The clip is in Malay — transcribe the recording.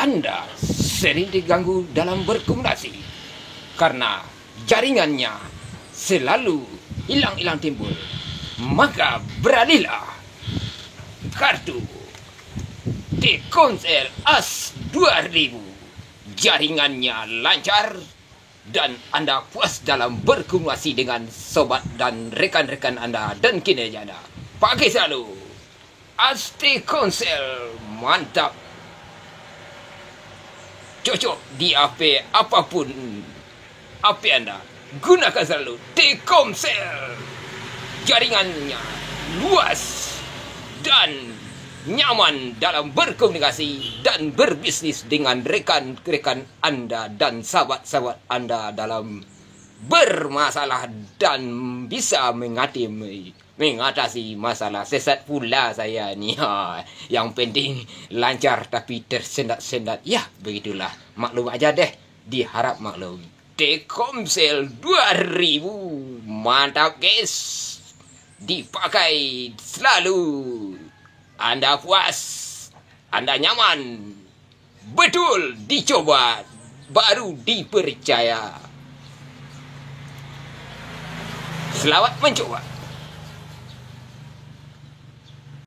Anda sering diganggu dalam berkomunikasi karena jaringannya selalu hilang-hilang timbul, maka beralihlah kartu Telkomsel As 2000. Jaringannya lancar dan Anda puas dalam berkomunikasi dengan sobat dan rekan-rekan Anda dan kinerja Anda. Pakai selalu As Telkomsel, mantap. Cocok di HP apapun HP Anda. Gunakan selalu Telkomsel. Jaringannya luas dan nyaman dalam berkomunikasi dan berbisnis dengan rekan-rekan Anda dan sahabat-sahabat Anda dalam bermasalah dan bisa mengatasi masalah. Sesat pula saya ni. Yang penting lancar tapi tersendat-sendat. Ya, begitulah. Maklum aja deh. Diharap maklum. Telkomsel 2000. Mantap, guys. Dipakai selalu. Anda puas. Anda nyaman. Betul, dicoba. Baru dipercaya. Selamat mencoba.